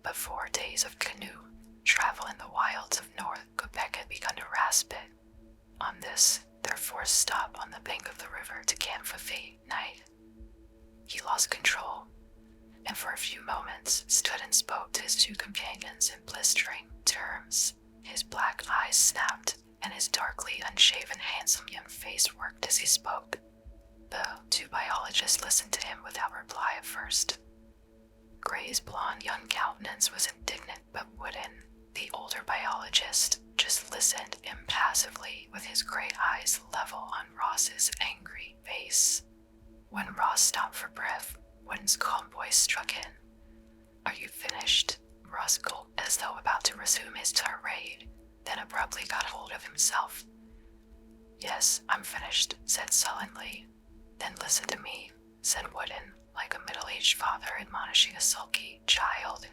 but 4 days of canoe travel in the wilds of North Quebec had begun to rasp it. On this, their forced stop on the bank of the river to camp for the night. He lost control, and for a few moments stood and spoke to his 2 companions in blistering terms. His black eyes snapped, and his darkly unshaven, handsome young face worked as he spoke. The 2 biologists listened to him without reply at first. Gray's blonde young countenance was indignant but wooden. The older biologist just listened impassively with his gray eyes level on Ross's angry face. When Ross stopped for breath, Wooden's calm voice struck in. "Are you finished?" Ross gulped as though about to resume his tirade, then abruptly got hold of himself. "Yes, I'm finished," said sullenly. "Then listen to me," said Wooden, like a middle-aged father admonishing a sulky child.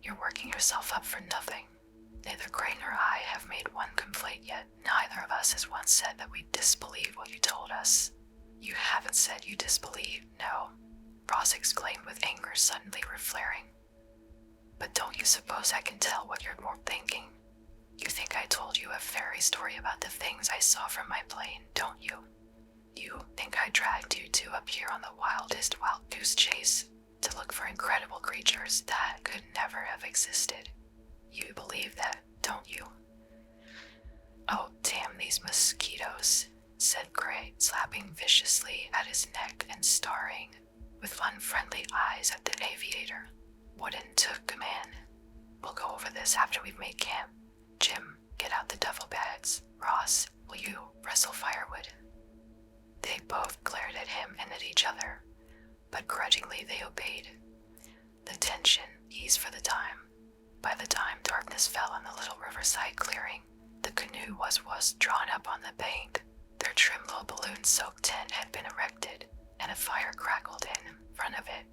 "You're working yourself up for nothing. Neither Gray nor I have made one complaint yet. Neither of us has once said that we disbelieve what you told us." "You haven't said you disbelieve, no," Ross exclaimed with anger suddenly reflaring. "But don't you suppose I can tell what you're more thinking? You think I told you a fairy story about the things I saw from my plane, don't you? You think I dragged you 2 up here on the wildest wild goose chase to look for incredible creatures that could never have existed. You believe that, don't you?" "Oh, damn these mosquitoes," said Gray, slapping viciously at his neck and staring with unfriendly eyes at the aviator. Wooden took command. "We'll go over this after we've made camp. Jim, get out the duffel bags. Ross, will you wrestle firewood?" They both glared at him and at each other, but grudgingly they obeyed. The tension eased for the time. By the time darkness fell on the little riverside clearing, the canoe was drawn up on the bank. Their trim little balloon-soaked tent had been erected, and a fire crackled in front of it.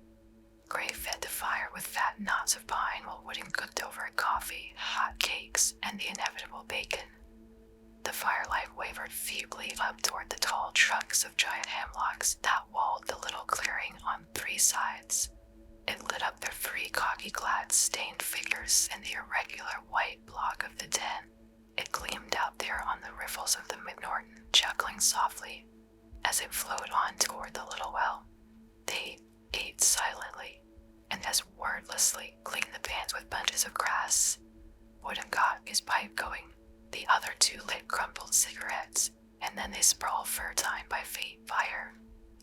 Gray fed the fire with fat knots of pine while Wooden cooked over it coffee, hot cakes, and the inevitable bacon. The firelight wavered feebly up toward the tall trunks of giant hemlocks that walled the little clearing on 3 sides. It lit up their 3 khaki-clad, stained figures in the irregular white block of the tent. It gleamed out there on the riffles of the McNorton, chuckling softly as it flowed on toward the little well. They ate silently and as wordlessly cleaned the pans with bunches of grass. Wooden got his pipe going. The other 2 lit crumpled cigarettes, and then they sprawled for a time by faint fire,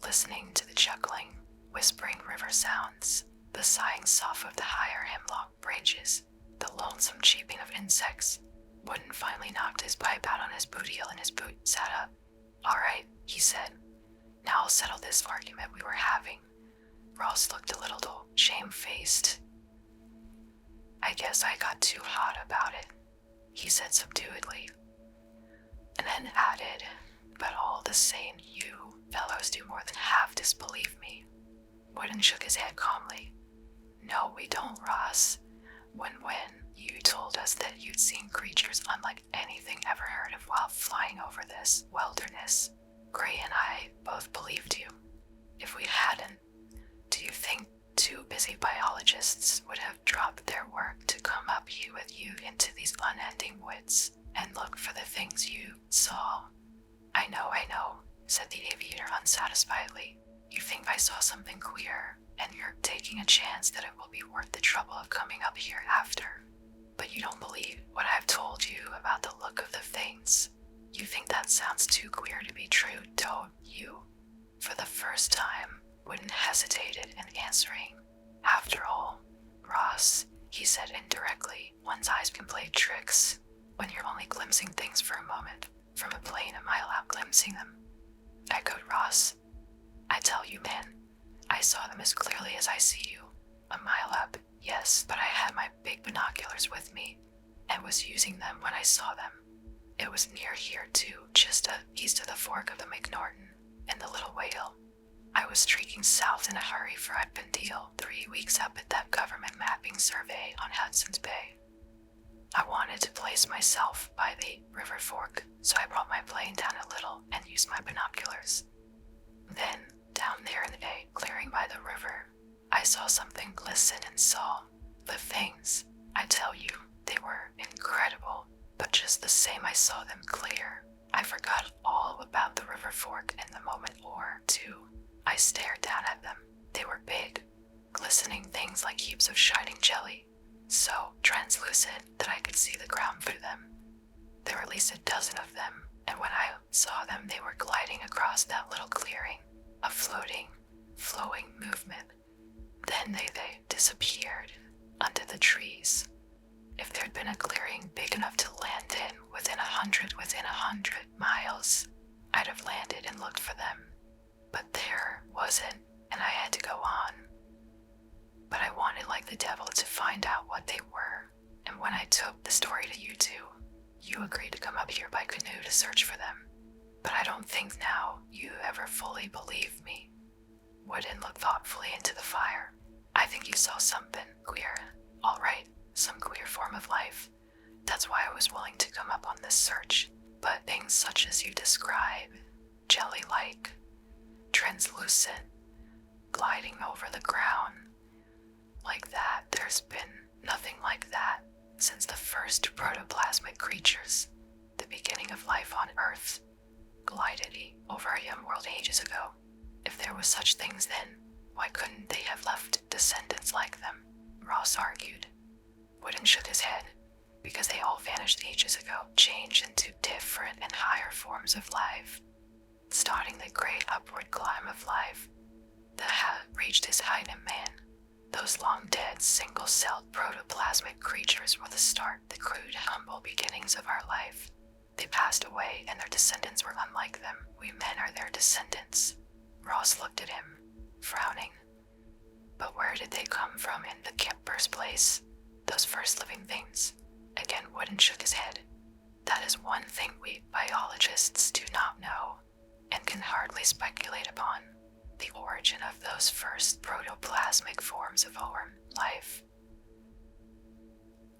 listening to the chuckling, whispering river sounds, the sighing sough of the higher hemlock branches, the lonesome cheeping of insects. Wooden finally knocked his pipe out on his boot heel and his boot sat up. "All right," he said. "Now I'll settle this argument we were having." Ross looked a little shamefaced. "I guess I got too hot about it," he said subduedly, and then added, "But all the same, you fellows do more than half disbelieve me." Wooden shook his head calmly. "No, we don't, Ross. When you told us that you'd seen creatures unlike anything ever heard of while flying over this wilderness, Gray and I both believed you. If we hadn't, do you think 2 busy biologists would have dropped their work to come up here with you into these unending woods and look for the things you saw?" I know, said the aviator unsatisfiedly. "You think I saw something queer, and you're taking a chance that it will be worth the trouble of coming up here after. But you don't believe what I've told you about the look of the things. You think that sounds too queer to be true, don't you?" For the first time, Wooden hesitated in answering. "After all, Ross," he said indirectly, "one's eyes can play tricks when you're only glimpsing things for a moment, from a plane a mile out glimpsing them." Echoed Ross. "I tell you, man, I saw them as clearly as I see you. A mile up, yes, but I had my big binoculars with me and was using them when I saw them. It was near here too, just east of the fork of the McNorton and the Little Whale. I was streaking south in a hurry for I'd been deal 3 weeks up at that government mapping survey on Hudson's Bay. I wanted to place myself by the river fork, so I brought my plane down a little and used my binoculars. Then, down there in the clearing by the river, I saw something glisten and saw, The things, I tell you, they were incredible, but just the same I saw them clear. I forgot all about the river fork in the moment or two. I stared down at them. They were big, glistening things like heaps of shining jelly, so translucent that I could see the ground through them. There were at least a dozen of them, and when I saw them, they were gliding across that little clearing, a floating, flowing movement. Then they disappeared under the trees. If there'd been a clearing big enough to land in within 100 miles, I'd have landed and looked for them. But there wasn't, and I had to go on. But I wanted, like the devil, to find out what they were, and when I took the story to you two, you agreed to come up here by canoe to search for them. But I don't think now you ever fully believed me. Wooden looked thoughtfully into the fire. I think you saw something queer. All right, some queer form of life. That's why I was willing to come up on this search. But things such as you describe, jelly-like, translucent, gliding over the ground, like that, there's been nothing like that since the first protoplasmic creatures, the beginning of life on Earth, glided over a young world ages ago. If there was such things then, why couldn't they have left descendants like them? Ross argued. Wooden shook his head. Because they all vanished ages ago, changed into different and higher forms of life. Starting the great upward climb of life that had reached its height in man. Those long-dead, single-celled protoplasmic creatures were the start, the crude, humble beginnings of our life. They passed away, and their descendants were unlike them. We men are their descendants. Ross looked at him, frowning. But where did they come from in the first place? Those first living things? Again, Wooden shook his head. That is one thing we biologists do not know, and can hardly speculate upon. The origin of those first protoplasmic forms of our life.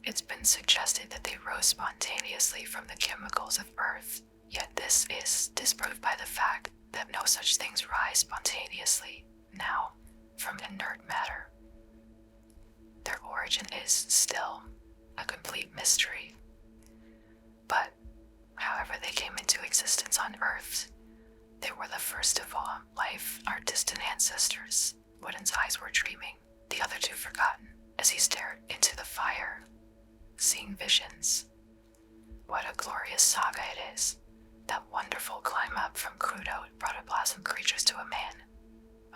It's been suggested that they rose spontaneously from the chemicals of Earth, yet this is disproved by the fact that no such things rise spontaneously now from inert matter. Their origin is still a complete mystery. But, however they came into existence on Earth, they were the first of all life, our distant ancestors. Wooden's eyes were dreaming, the other two forgotten, as he stared into the fire, seeing visions. What a glorious saga it is, that wonderful climb up from crudo protoplasm creatures to a man.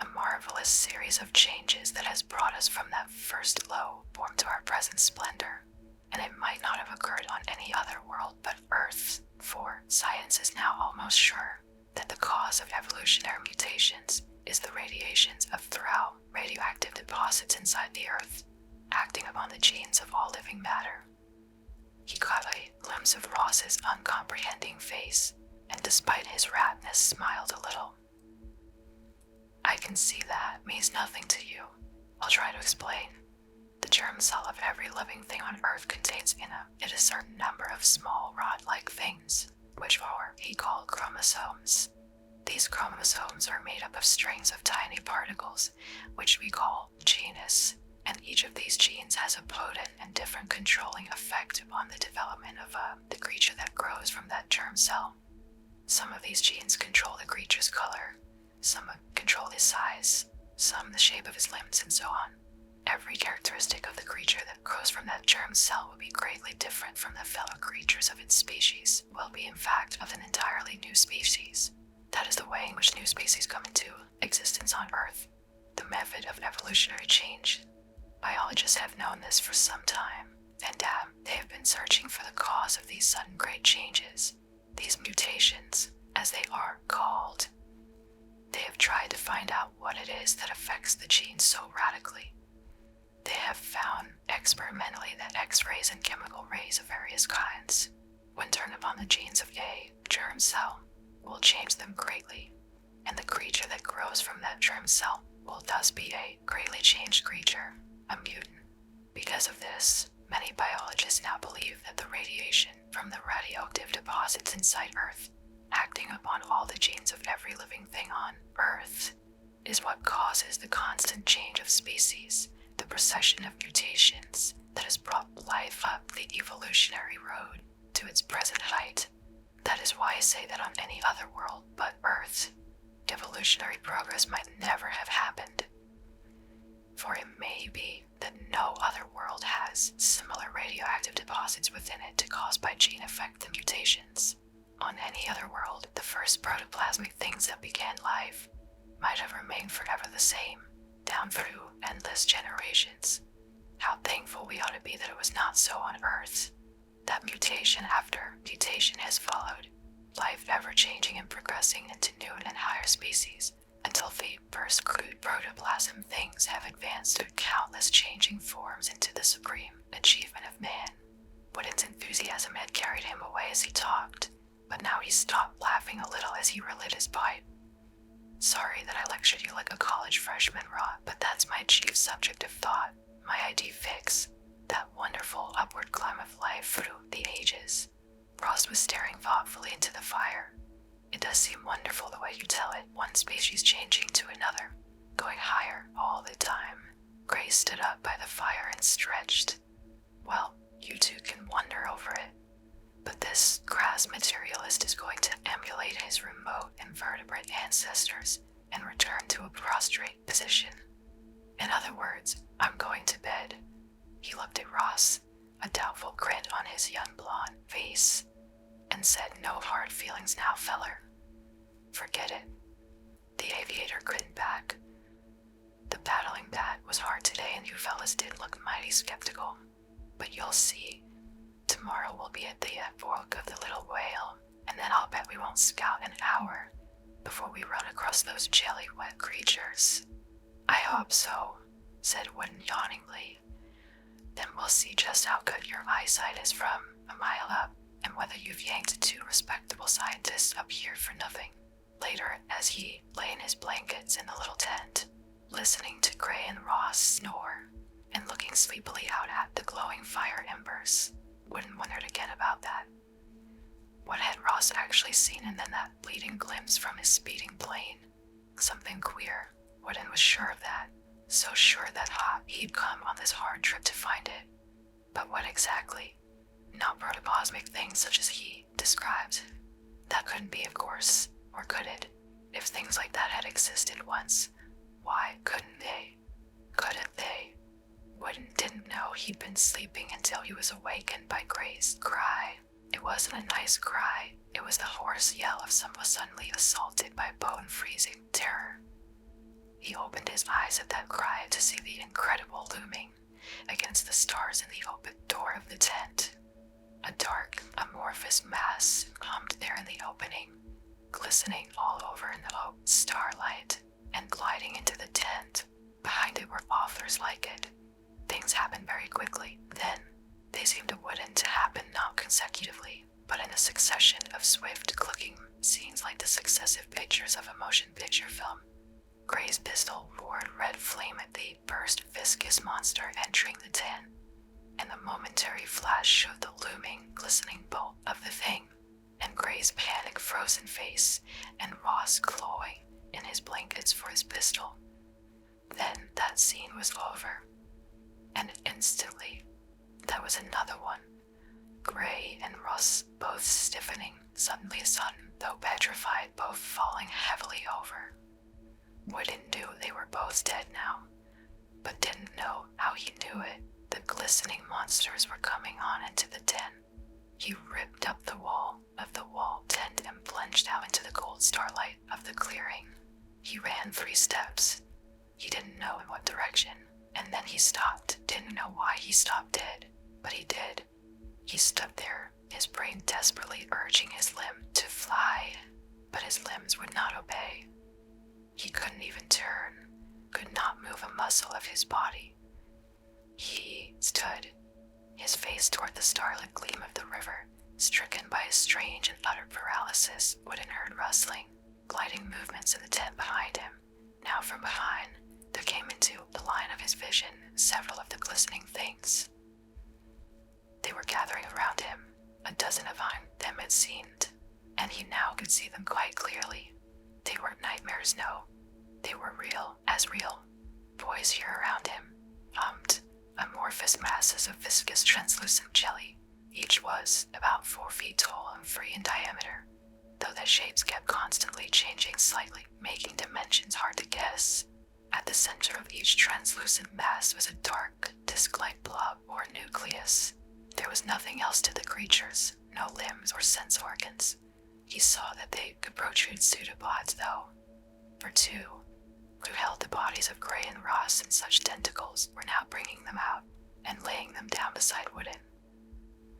A marvelous series of changes that has brought us from that first low form to our present splendor. And it might not have occurred on any other world but Earth, for science is now almost sure that the cause of evolutionary mutations is the radiations of throughout radioactive deposits inside the Earth, acting upon the genes of all living matter. He caught a glimpse of Ross's uncomprehending face, and despite his ratness, smiled a little. I can see that means nothing to you. I'll try to explain. The germ cell of every living thing on Earth contains in it a certain number of small rod-like things, which he called chromosomes. These chromosomes are made up of strings of tiny particles, which we call genes, and each of these genes has a potent and different controlling effect upon the development of the creature that grows from that germ cell. Some of these genes control the creature's color, some control his size, some the shape of his limbs, and so on. Every characteristic of the creature that grows from that germ cell will be greatly different from the fellow creatures of its species, will be in fact of an entirely new species. That is the way in which new species come into existence on Earth, the method of evolutionary change. Biologists have known this for some time, and they have been searching for the cause of these sudden great changes, these mutations, as they are called. They have tried to find out what it is that affects the genes so radically. They have found experimentally that X-rays and chemical rays of various kinds, when turned upon the genes of a germ cell, will change them greatly, and the creature that grows from that germ cell will thus be a greatly changed creature, a mutant. Because of this, many biologists now believe that the radiation from the radioactive deposits inside Earth, acting upon all the genes of every living thing on Earth, is what causes the constant change of species, the procession of mutations that has brought life up the evolutionary road to its present height. That is why I say that on any other world but Earth, evolutionary progress might never have happened. For it may be that no other world has similar radioactive deposits within it caused by gene effect and mutations. On any other world, the first protoplasmic things that began life might have remained forever the same, down through endless generations. How thankful we ought to be that it was not so on Earth. That mutation after mutation has followed, life ever-changing and progressing into new and higher species, until the first crude protoplasm things have advanced through countless changing forms into the supreme achievement of man. Woodin's enthusiasm had carried him away as he talked, but now he stopped laughing a little as he relit his pipe. Sorry that I lectured you like a college freshman, Rod, but that's my chief subject of thought, my ID fix, that wonderful upward climb of life through the ages. Ross was staring thoughtfully into the fire. It does seem wonderful the way you tell it, one species changing to another, going higher all the time. Gray stood up by the fire and stretched. Well, you two can wonder over it. But this crass materialist is going to emulate his remote invertebrate ancestors and return to a prostrate position. In other words, I'm going to bed. He looked at Ross, a doubtful grin on his young blonde face, and said, "No hard feelings now, feller." "Forget it." The aviator grinned back. "The paddling bat was hard today and you fellas did look mighty skeptical. But you'll see. Tomorrow we'll be at the fork of the Little Whale, and then I'll bet we won't scout an hour before we run across those jelly-wet creatures." "I hope so," said Woodin yawningly. "Then we'll see just how good your eyesight is from a mile up, and whether you've yanked two respectable scientists up here for nothing." Later, as he lay in his blankets in the little tent, listening to Gray and Ross snore, and looking sleepily out at the glowing fire embers, Woodin wondered again about that. What had Ross actually seen, and then that fleeting glimpse from his speeding plane? Something queer. Woodin was sure of that. So sure that he'd come on this hard trip to find it. But what exactly? Not protoplasmic things such as he described. That couldn't be, of course. Or could it? If things like that had existed once, why couldn't they? Couldn't they? Woodin didn't know he'd been sleeping until he was awakened by Gray's cry. It wasn't a nice cry. It was the hoarse yell of someone suddenly assaulted by bone-freezing terror. He opened his eyes at that cry to see the incredible looming against the stars in the open door of the tent. A dark, amorphous mass hummed there in the opening, glistening all over in the starlight, and gliding into the tent. Behind it were authors like it. Things happened very quickly. Then, they seemed to Woodin to happen not consecutively, but in a succession of swift, clicking scenes like the successive pictures of a motion picture film. Gray's pistol roared red flame at the burst viscous monster entering the tent, and the momentary flash showed the looming, glistening bolt of the thing, and Gray's panic-frozen face, and Ross clawing in his blankets for his pistol. Then that scene was over, and instantly there was another one. Gray and Ross both stiffening, suddenly though petrified, both falling heavily over. Woodin knew they were both dead now, but didn't know how he knew it. The glistening monsters were coming on into the tent. He ripped up the wall of the wall tent and plunged out into the cold starlight of the clearing. He ran 3 steps. He didn't know in what direction, and then he stopped. Didn't know why he stopped dead, but he did. He stood there, his brain desperately urging his limb to fly, but his limbs would not obey. He couldn't even turn, could not move a muscle of his body. He stood, his face toward the starlit gleam of the river, stricken by a strange and utter paralysis. Woodin heard rustling, gliding movements in the tent behind him. Now from behind, there came into the line of his vision several of the glistening things. They were gathering around him, a dozen of them it seemed, and he now could see them quite clearly. They weren't nightmares, no. They were real, as real. Boys here around him hummed amorphous masses of viscous translucent jelly. Each was about 4 feet tall and 3 in diameter, though their shapes kept constantly changing slightly, making dimensions hard to guess. At the center of each translucent mass was a dark, disc-like blob or nucleus. There was nothing else to the creatures, no limbs or sense organs. He saw that they could protrude pseudopods, though. For 2, who held the bodies of Gray and Ross in such tentacles, were now bringing them out and laying them down beside Wooden.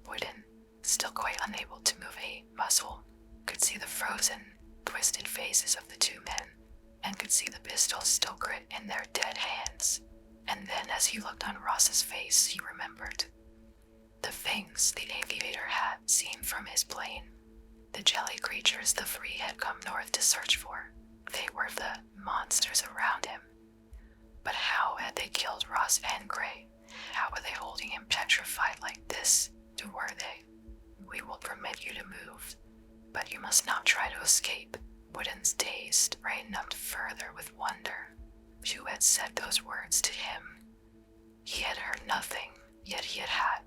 Wooden, still quite unable to move a muscle, could see the frozen, twisted faces of the 2 men, and could see the pistols still grit in their dead hands. And then as he looked on Ross's face, he remembered. The things the aviator had seen from his plane. The jelly creatures the 3 had come north to search for. They were the monsters around him. But how had they killed Ross and Gray? How were they holding him petrified like this? Who were they? We will permit you to move, but you must not try to escape. Wooden's dazed brain numbed further with wonder. Who had said those words to him? He had heard nothing, yet he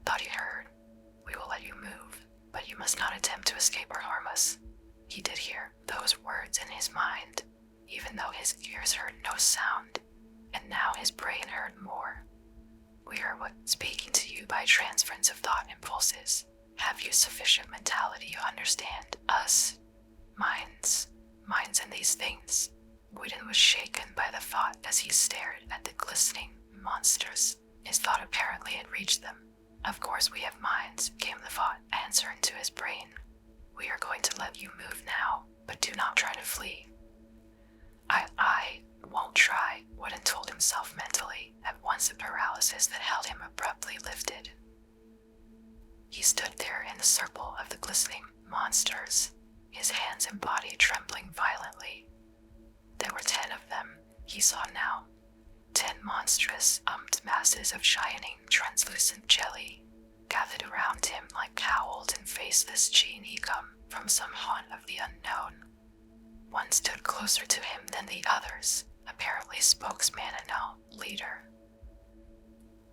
thought he heard. We will let you move, but you must not attempt to escape or harm us. He did hear those words in his mind, even though his ears heard no sound, and now his brain heard more. We are speaking to you by transference of thought impulses. Have you sufficient mentality to understand us? Minds in these things. Wooden was shaken by the thought as he stared at the glistening monsters. His thought apparently had reached them. Of course we have minds, came the thought, answer into his brain. We are going to let you move now, but do not try to flee. I won't try, Wooden told himself mentally, at once the paralysis that held him abruptly lifted. He stood there in the circle of the glistening monsters, his hands and body trembling violently. There were 10 of them, he saw now. 10 monstrous, masses of shining, translucent jelly, gathered around him like cowled and faceless genii come from some haunt of the unknown. One stood closer to him than the others, apparently spokesman and now leader.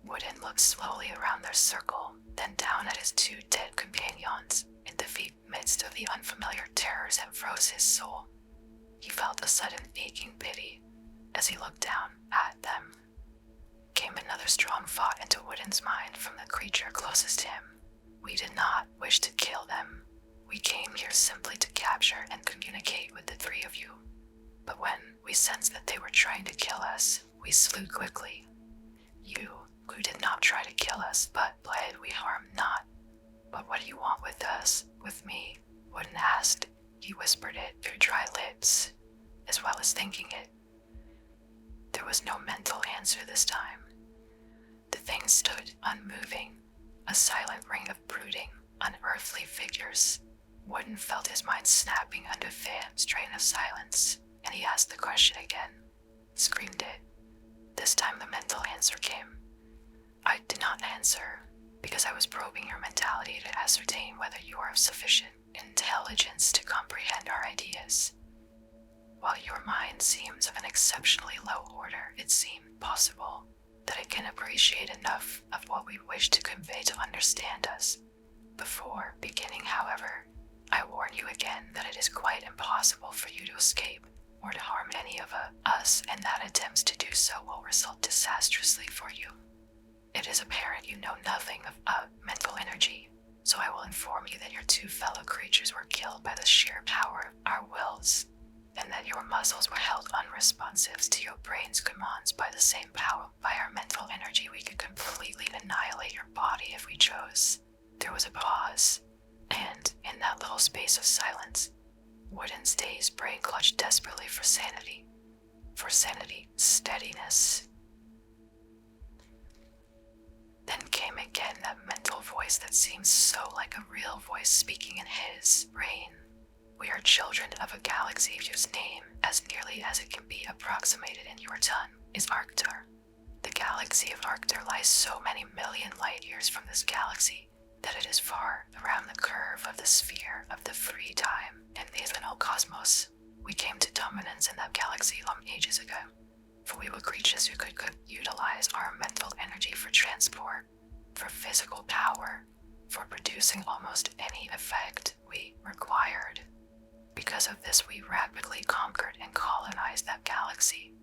Wooden looked slowly around their circle, then down at his 2 dead companions in the midst of the unfamiliar terrors that froze his soul. He felt a sudden aching pity as he looked down at them. Came another strong thought into Wooden's mind from the creature closest to him. We did not wish to kill them. We came here simply to capture and communicate with the 3 of you. But when we sensed that they were trying to kill us, we slew quickly. You, who did not try to kill us, but bled, we harmed not. But what do you want with us, with me? Wooden asked. He whispered it through dry lips, as well as thinking it. There was no mental answer this time. The thing stood unmoving, a silent ring of brooding, unearthly figures. Wooden felt his mind snapping under the strain of silence, and he asked the question again, screamed it. This time the mental answer came. I did not answer, because I was probing your mentality to ascertain whether you are of sufficient intelligence to comprehend our ideas. While your mind seems of an exceptionally low order, it seemed possible that it can appreciate enough of what we wish to convey to understand us. Before beginning, however, I warn you again that it is quite impossible for you to escape or to harm any of us, and that attempts to do so will result disastrously for you. It is apparent you know nothing of mental energy, so I will inform you that your 2 fellow creatures were killed by the sheer power of our wills, and that your muscles were held unresponsive to your brain's commands by the same power. By our mental energy, we could completely annihilate your body if we chose. There was a pause, and in that little space of silence, Wooden's dazed brain clutched desperately for sanity. Steadiness. Then came again that mental voice that seemed so like a real voice speaking in his brain. We are children of a galaxy whose name, as nearly as it can be approximated in your tongue, is Arctur. The galaxy of Arctur lies so many million light years from this galaxy that it is far around the curve of the sphere of the free-time and the eternal cosmos. We came to dominance in that galaxy long ages ago, for we were creatures who could utilize our mental energy for transport, for physical power, for producing almost any effect we required. Because of this, we rapidly conquered and colonized that galaxy,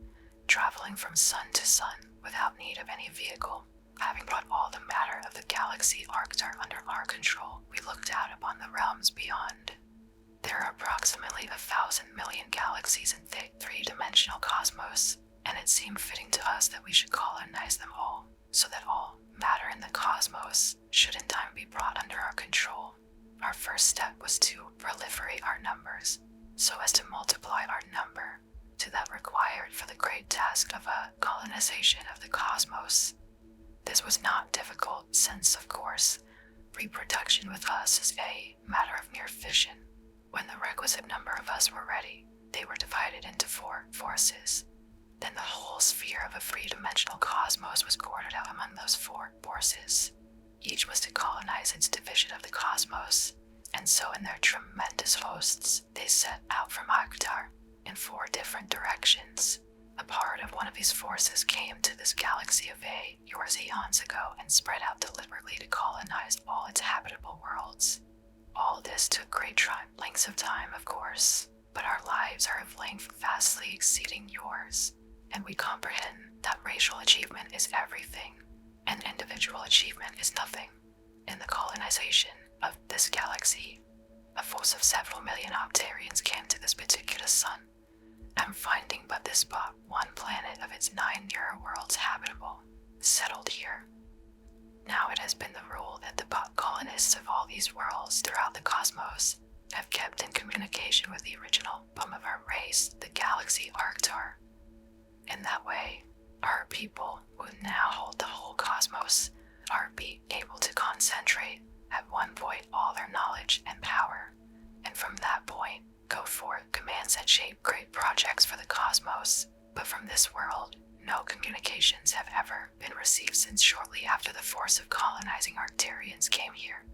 traveling from sun to sun without need of any vehicle. Having brought all the matter of the galaxy Arctar under our control, we looked out upon the realms beyond. There are approximately 1,000 million galaxies in the three-dimensional cosmos, and it seemed fitting to us that we should colonize them all, so that all matter in the cosmos should in time be brought under our control. Our first step was to proliferate our numbers, so as to multiply our number to that required for the great task of a colonization of the cosmos. This was not difficult, since, of course, reproduction with us is a matter of mere fission. When the requisite number of us were ready, they were divided into 4 forces. Then the whole sphere of a three-dimensional cosmos was ordered out among those 4 forces. Each was to colonize its division of the cosmos, and so in their tremendous hosts, they set out from Arctar in 4 different directions. A part of one of these forces came to this galaxy of yours eons ago and spread out deliberately to colonize all its habitable worlds. All this took great lengths of time, of course, but our lives are of length vastly exceeding yours, and we comprehend that racial achievement is everything, and individual achievement is nothing. In the colonization of this galaxy, a force of several million Octarians came to this particular sun, and finding but this spot, one planet of its 9 nearer worlds habitable, settled here. Now it has been the rule that the colonists of all these worlds throughout the cosmos have kept in communication with the original home of our race, the galaxy Arctar. In that way, our people, who now hold the whole cosmos, are able to concentrate at one point all their knowledge and power, and from that point go forth commands that shape great projects for the cosmos. But from this world, no communications have ever been received since shortly after the force of colonizing Arctarians came here.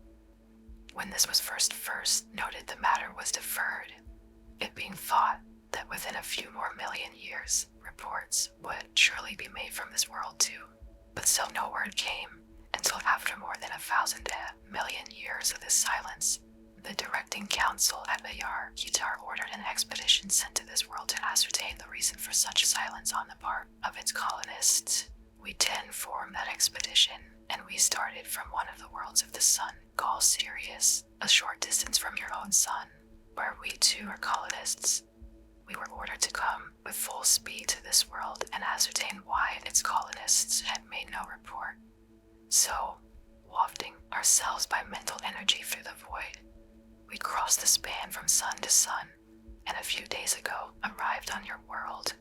When this was first noted, the matter was deferred, it being thought that within a few more million years, reports would surely be made from this world too. But so no word came until after more than 1,000 million years of this silence. The directing council at Bayar Kitar ordered an expedition sent to this world to ascertain the reason for such silence on the part of its colonists. We 10 formed that expedition, and we started from one of the worlds of the sun, called Sirius, a short distance from your own sun, where we too are colonists. We were ordered to come with full speed to this world and ascertain why its colonists had made no report. So, wafting ourselves by mental energy through the void, we crossed the span from sun to sun, and a few days ago arrived on your world.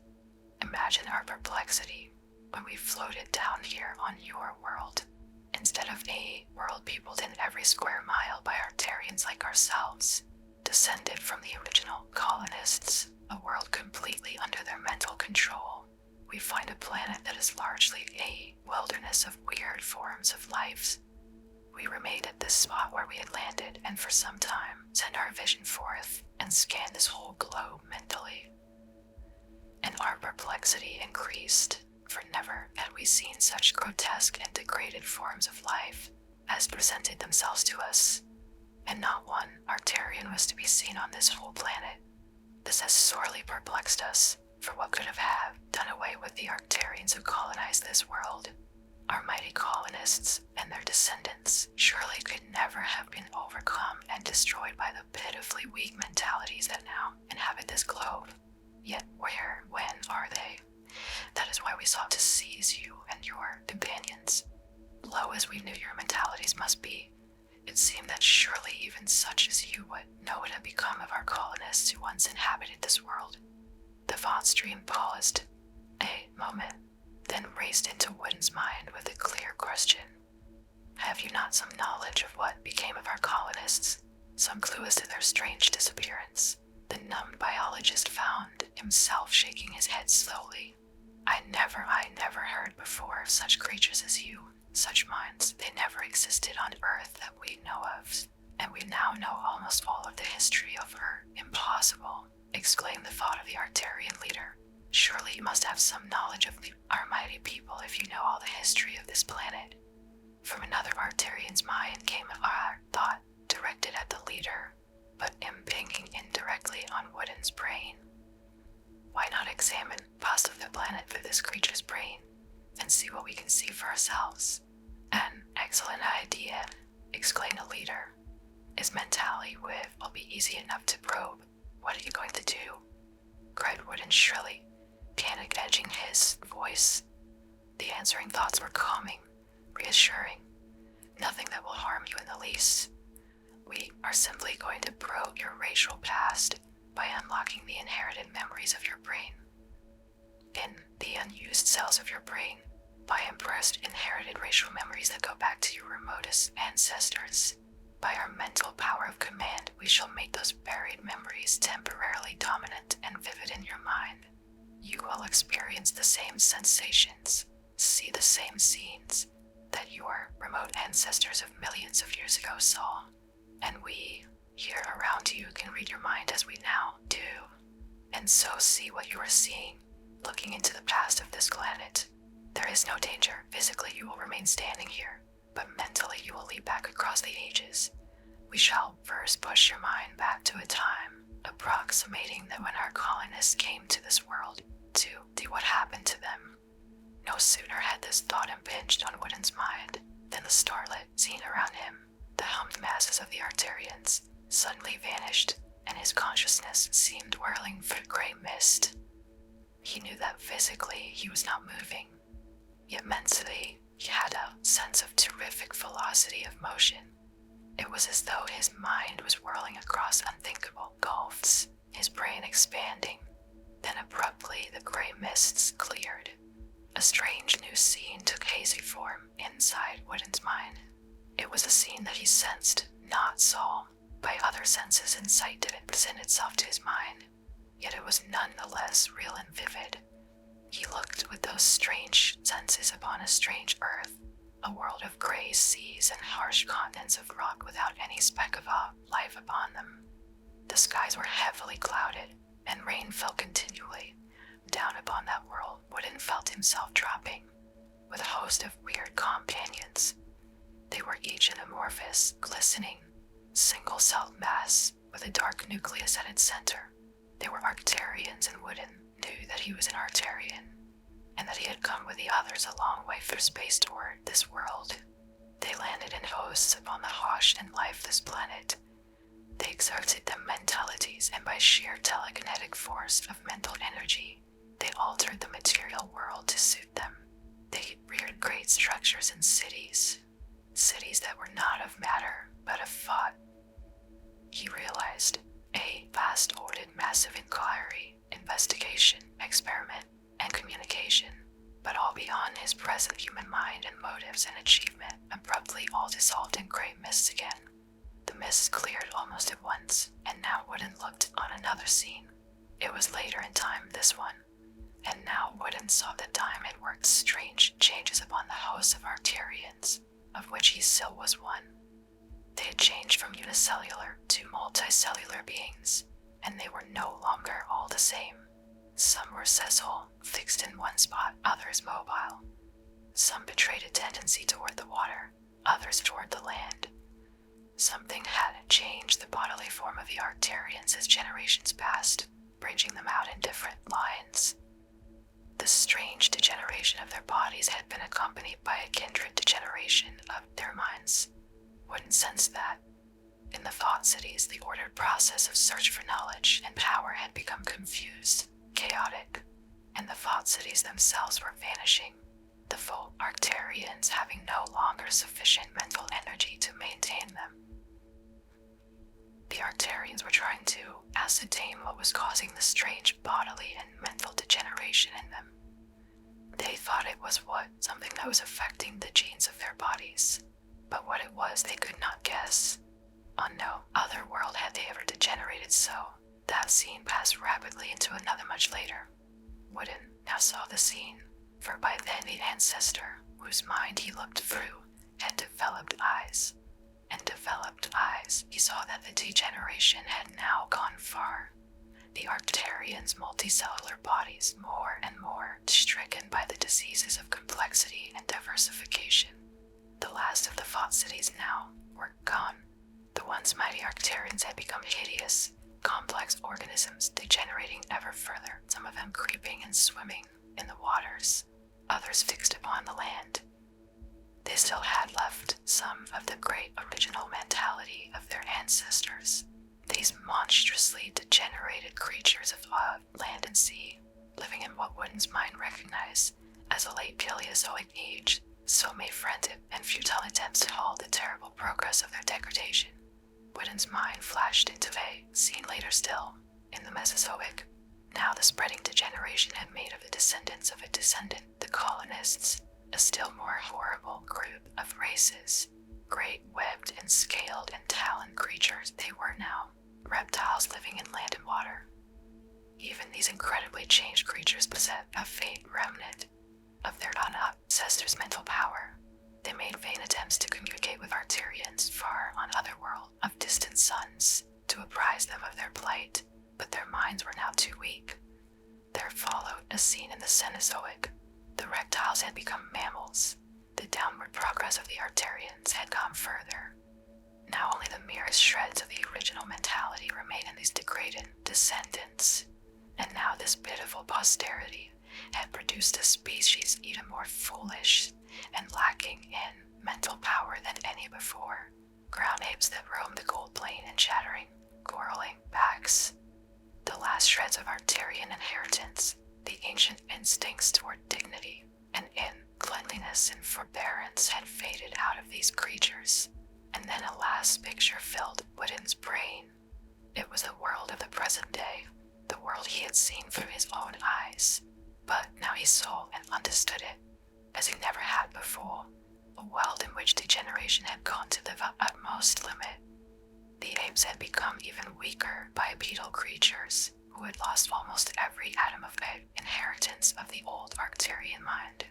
Imagine our perplexity when we floated down here on your world, instead of a world peopled in every square mile by Arctarians like ourselves, descended from the original colonists, a world completely under their mental control. We find a planet that is largely a wilderness of weird forms of life. We remained at this spot where we had landed, and for some time sent our vision forth and scanned this whole globe mentally. And our perplexity increased, for never had we seen such grotesque and degraded forms of life as presented themselves to us, and not one Arctarian was to be seen on this whole planet. This has sorely perplexed us, for what could have done away with the Arctarians who colonized this world? Our mighty colonists and their descendants surely could never have been overcome and destroyed by the pitifully weak mentalities that now inhabit this globe. Yet where, when are they? That is why we sought to seize you and your companions. Low as we knew your mentalities must be, it seemed that surely even such as you would know what had become of our colonists who once inhabited this world. The thought stream paused a moment, then raced into Wooden's mind with a clear question. Have you not some knowledge of what became of our colonists? Some clue as to their strange disappearance? The numbed biologist found himself shaking his head slowly. I never heard before of such creatures as you, such minds. They never existed on Earth that we know of, and we now know almost all of the history of her. Impossible, exclaimed the thought of the Arctarian leader. Surely you must have some knowledge of our mighty people if you know all the history of this planet. From another Arterian's mind came a thought directed at the leader, but impinging indirectly on Wooden's brain. Why not examine parts of the planet for this creature's brain and see what we can see for ourselves? An excellent idea, exclaimed the leader. His mentality will be easy enough to probe. What are you going to do? Cried Wooden shrilly, panic edging his voice. The answering thoughts were calming, reassuring. Nothing that will harm you in the least. We are simply going to probe your racial past by unlocking the inherited memories of your brain. In the unused cells of your brain, by impressed inherited racial memories that go back to your remotest ancestors. By our mental power of command, we shall make those buried memories temporarily dominant and vivid in your mind. You will experience the same sensations, see the same scenes that your remote ancestors of millions of years ago saw. And we, here around you, can read your mind as we now do. And so see what you are seeing, looking into the past of this planet. There is no danger. Physically, you will remain standing here, but mentally you will leap back across the ages. We shall first push your mind back to a time, approximating that when our colonists came to this world to do what happened to them. No sooner had this thought impinged on Wooden's mind than the starlit scene around him, the hummed masses of the Arterians, suddenly vanished, and his consciousness seemed whirling through gray mist. He knew that physically he was not moving, yet mentally he had a sense of terrific velocity of motion. It was as though his mind was whirling across unthinkable gulfs, his brain expanding. Then abruptly the gray mists cleared. A strange new scene took hazy form inside Wooden's mind. It was a scene that he sensed, not saw. By other senses and sight did it present itself to his mind, yet it was none the less real and vivid. He looked with those strange senses upon a strange earth, a world of gray seas and harsh continents of rock without any speck of life upon them. The skies were heavily clouded, and rain fell continually. Down upon that world, Wooden felt himself dropping, with a host of weird companions. They were each an amorphous, glistening, single-celled mass with a dark nucleus at its center. They were Arcturians, and Wooden knew that he was an Arcturian, and that he had come with the others a long way through space toward this world. They landed in hosts upon the harsh and lifeless planet. They exerted their mentalities, and by sheer telekinetic force of mental energy, they altered the material world to suit them. They reared great structures and cities that were not of matter, but of thought. He realized a vast-ordered massive inquiry, investigation, experiment, and communication, but all beyond his present human mind and motives and achievement, abruptly all dissolved in gray mists again. The mists cleared almost at once, and now Wooden looked on another scene. It was later in time, this one, and now Wooden saw that time had worked strange changes upon the hosts of Arcturians, of which he still was one. They had changed from unicellular to multicellular beings, and they were no longer all the same. Some were sessile, fixed in one spot, others mobile. Some betrayed a tendency toward the water, others toward the land. Something had changed the bodily form of the Arcturians as generations passed, bridging them out in different lines. The strange degeneration of their bodies had been accompanied by a kindred degeneration of their minds. Wooden sensed that. In the thought cities, the ordered process of search for knowledge and power had become confused, chaotic, and the thought cities themselves were vanishing, the full Arcturians having no longer sufficient mental energy to maintain them. The Arcturians were trying to ascertain what was causing the strange bodily and mental degeneration in them. They thought it was something that was affecting the genes of their bodies, but what it was they could not guess. On no other world had they ever degenerated so. That scene passed rapidly into another much later. Wooden now saw the scene, for by then the ancestor, whose mind he looked through, had developed eyes. And developed eyes, he saw that the degeneration had now gone far. The Arcturians' multicellular bodies more and more stricken by the diseases of complexity and diversification. The last of the fought cities now were gone. The once mighty Arcturians had become hideous, complex organisms degenerating ever further, some of them creeping and swimming in the waters, others fixed upon the land. They still had left some of the great original mentality of their ancestors, these monstrously degenerated creatures of land and sea, living in what Wooden's mind recognized as a late Paleozoic age, so made frantic and futile attempts to halt the terrible progress of their degradation. Wooden's mind flashed into a scene later still, in the Mesozoic. Now the spreading degeneration had made of the descendants of a descendant, the colonists, a still more horrible group of races. Great webbed and scaled and taloned creatures they were now, reptiles living in land and water. Even these incredibly changed creatures possessed a faint remnant of their ancestors' mental power. They made vain attempts to communicate with Arcturians far on other worlds of distant suns to apprise them of their plight, but their minds were now too weak. There followed a scene in the Cenozoic. The reptiles had become mammals. The downward progress of the Arcturians had gone further. Now only the merest shreds of the original mentality remained in these degraded descendants, and now this pitiful posterity had produced a species even more foolish and lacking in mental power than any before. Ground apes that roamed the gold plain and chattering, quarreling backs. The last shreds of Arcturian inheritance, the ancient instincts toward dignity and in cleanliness and forbearance had faded out of these creatures, and then a last picture filled Wooden's brain. It was the world of the present day, the world he had seen through his own eyes, but now he saw and understood it, as he never had before, a world in which degeneration had gone to the utmost limit. The apes had become even weaker bipedal creatures who had lost almost every atom of inheritance of the old Arcturian mind.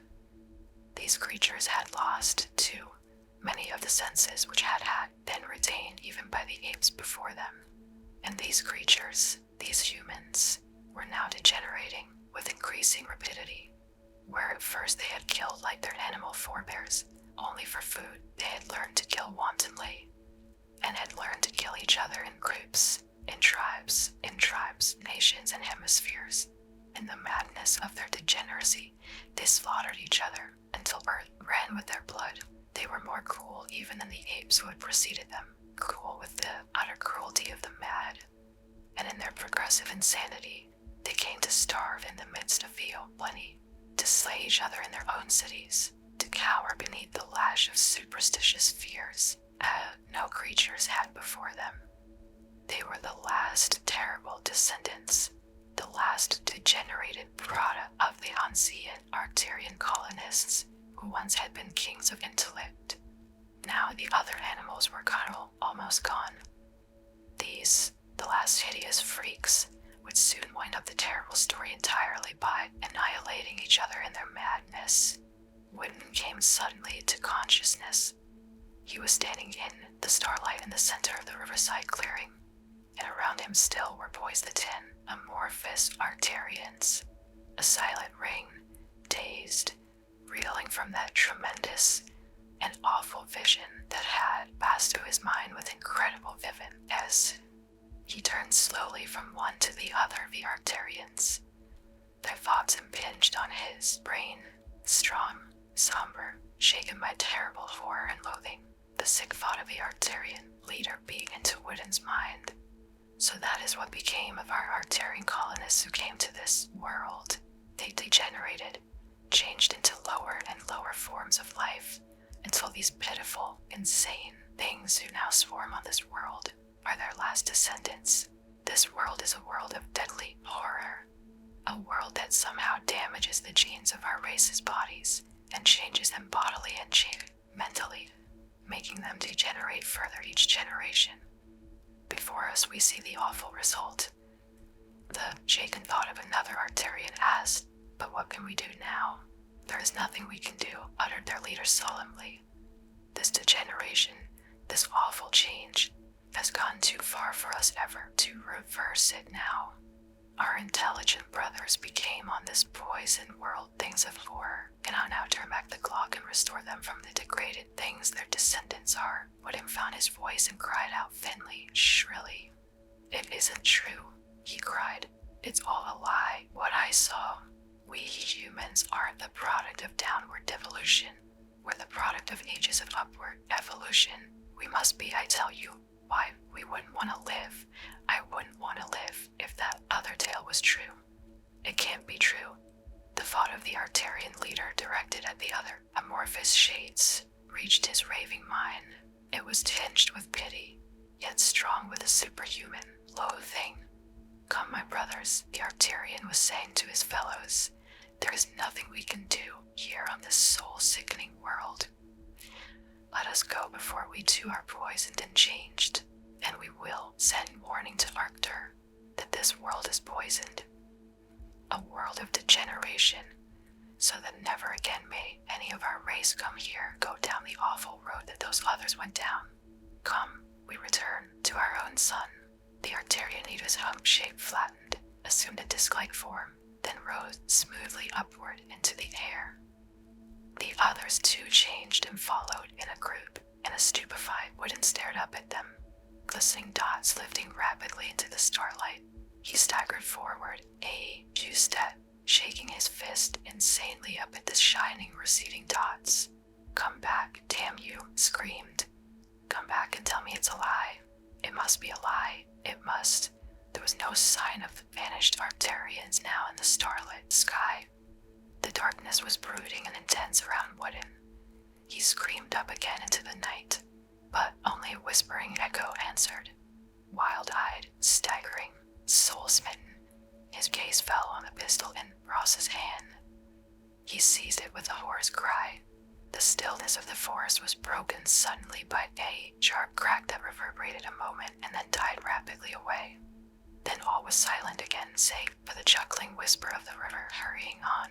These creatures had lost, too, many of the senses which had been retained even by the apes before them. And these creatures, these humans, were now degenerating with increasing rapidity. Where at first they had killed like their animal forebears, only for food, they had learned to kill wantonly, and had learned to kill each other in groups, in tribes, nations, and hemispheres. In the madness of their degeneracy, they slaughtered each other until earth ran with their blood. They were more cruel even than the apes who had preceded them, cruel with the utter cruelty of the mad. And in their progressive insanity, they came to starve in the midst of plenty, to slay each other in their own cities, to cower beneath the lash of superstitious fears no creatures had before them. They were the last terrible descendants, the last degenerated product of the ancient Arcturian colonists who once had been kings of intellect. Now the other animals were almost gone. These, the last hideous freaks, would soon wind up the terrible story entirely by annihilating each other in their madness. Wooden came suddenly to consciousness. He was standing in the starlight in the center of the riverside clearing, and around him still were poised the 10 amorphous Arcturians, a silent ring, dazed, reeling from that tremendous and awful vision that had passed through his mind with incredible vividness as he turned slowly from one to the other of the Arcturians. Their thoughts impinged on his brain, strong, somber, shaken by terrible horror and loathing, the sick thought of the Arcturian leader being into Wooden's mind. So that is what became of our Arcturian colonists who came to this world. They degenerated, changed into lower and lower forms of life, until these pitiful, insane things who now swarm on this world are their last descendants. This world is a world of deadly horror, a world that somehow damages the genes of our race's bodies and changes them bodily and mentally, making them degenerate further each generation. Before us we see the awful result. The shaken thought of another Arcturian asked, "But what can we do now?" "There is nothing we can do," uttered their leader solemnly. "This degeneration, this awful change, has gone too far for us ever to reverse it now. Our intelligent brothers became on this poisoned world things of horror, and I'll now turn back the clock and restore them from the degraded things their descendants are. Woodham found his voice and cried out thinly, shrilly. It isn't true, he cried. It's all a lie, what I saw. We humans aren't the product of downward devolution. We're the product of ages of upward evolution. We must be, I tell you. Why, we wouldn't want to live. I wouldn't want to live if that other tale was true. It can't be true. The thought of the Arterian leader directed at the other amorphous shades reached his raving mind. It was tinged with pity, yet strong with a superhuman loathing. Come, my brothers, the Arterian was saying to his fellows. There is nothing we can do here on this soul-sickening world. Let us go before we too are poisoned and changed, and we will send warning to Arctur that this world is poisoned. A world of degeneration, so that never again may any of our race come here go down the awful road that those others went down. Come, we return to our own sun. The Arterian needed his hump-shape flattened, assumed a disc-like form, then rose smoothly upward into the air. The others too changed and followed in a group, and a stupefied Wooden stared up at them, glistening dots lifting rapidly into the starlight. He staggered forward, a few steps, shaking his fist insanely up at the shining, receding dots. Come back, damn you, screamed. Come back and tell me it's a lie. It must be a lie. It must. There was no sign of the vanished Arcturians now in the starlit sky. The darkness was brooding and intense around Wooden. He screamed up again into the night, but only a whispering echo answered. Wild-eyed, staggering, soul-smitten, his gaze fell on the pistol in Ross's hand. He seized it with a hoarse cry. The stillness of the forest was broken suddenly by a sharp crack that reverberated a moment and then died rapidly away. Then all was silent again, save for the chuckling whisper of the river hurrying on.